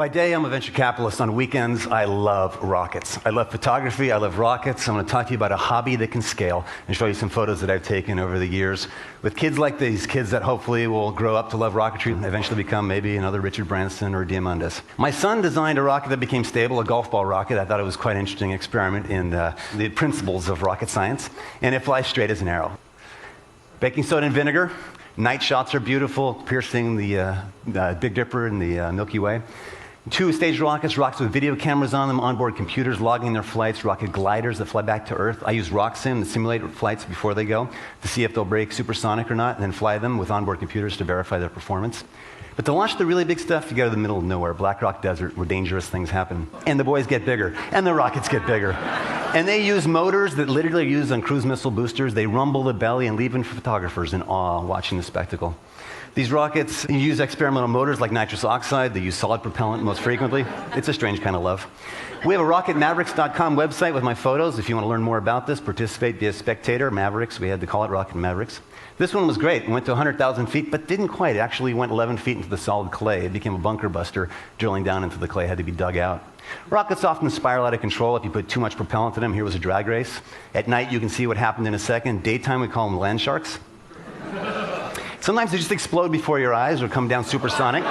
By day, I'm a venture capitalist. On weekends, I love rockets. I love photography, I love rockets. I'm going to talk to you about a hobby that can scale and show you some photos that I've taken over the years with kids like these, kids that hopefully will grow up to love rocketry and eventually become maybe another Richard Branson or Diamandis. My son designed a rocket that became stable, a golf ball rocket. I thought it was quite an interesting experiment in the principles of rocket science, and it flies straight as an arrow. Baking soda and vinegar. Night shots are beautiful, piercing the Big Dipper and the Milky Way. Two-stage rockets with video cameras on them, onboard computers logging their flights, rocket gliders that fly back to Earth. I use RockSim to simulate flights before they go to see if they'll break supersonic or not, and then fly them with onboard computers to verify their performance. But to launch the really big stuff, you go to the middle of nowhere, Black Rock Desert, where dangerous things happen. And the boys get bigger, and the rockets get bigger. And they use motors that literally are used on cruise missile boosters. They rumble the belly and leave photographers in awe watching the spectacle. These rockets use experimental motors like nitrous oxide. They use solid propellant most frequently. It's a strange kind of love. We have a rocketmavericks.com website with my photos. If you want to learn more about this, participate, be a spectator. Mavericks, we had to call it Rocket Mavericks. This one was great. It went to 100,000 feet, but didn't quite. It actually went 11 feet into the solid clay. It became a bunker buster. Drilling down into the clay had to be dug out. Rockets often spiral out of control if you put too much propellant in them. Here was a drag race. At night, you can see what happened in a second. Daytime, we call them land sharks. Sometimes they just explode before your eyes or come down supersonic.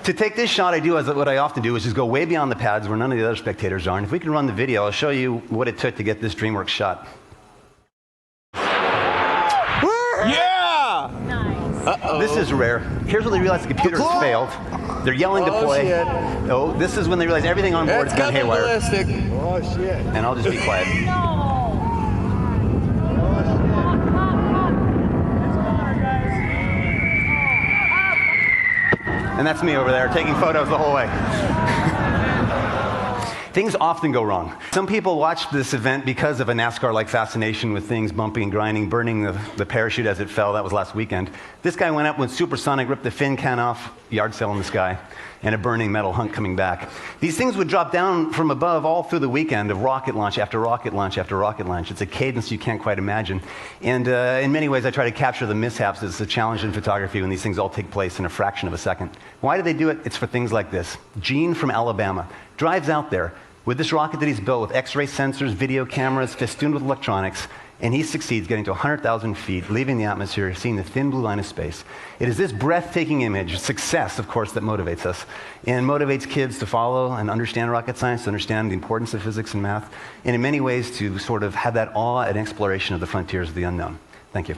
To take this shot, what I often do is just go way beyond the pads where none of the other spectators are. And if we can run the video, I'll show you what it took to get this DreamWorks shot. Yeah! Nice. Uh-oh. This is rare. Here's when they realize the computer has failed. They're yelling to play. Shit. Oh, this is when they realize everything on board has gone haywire. Ballistic. Oh, shit. And I'll just be quiet. No. And that's me over there taking photos the whole way. Things often go wrong. Some people watched this event because of a NASCAR-like fascination with things bumping and grinding, burning the parachute as it fell. That was last weekend. This guy went up, went supersonic, ripped the fin can off, yard sale in the sky, and a burning metal hunk coming back. These things would drop down from above all through the weekend of rocket launch after rocket launch after rocket launch. It's a cadence you can't quite imagine. And in many ways, I try to capture the mishaps. It's a challenge in photography when these things all take place in a fraction of a second. Why do they do it? It's for things like this. Gene from Alabama drives out there with this rocket that he's built with X-ray sensors, video cameras, festooned with electronics, and he succeeds getting to 100,000 feet, leaving the atmosphere, seeing the thin blue line of space. It is this breathtaking image, success, of course, that motivates us and motivates kids to follow and understand rocket science, to understand the importance of physics and math, and in many ways to sort of have that awe and exploration of the frontiers of the unknown. Thank you.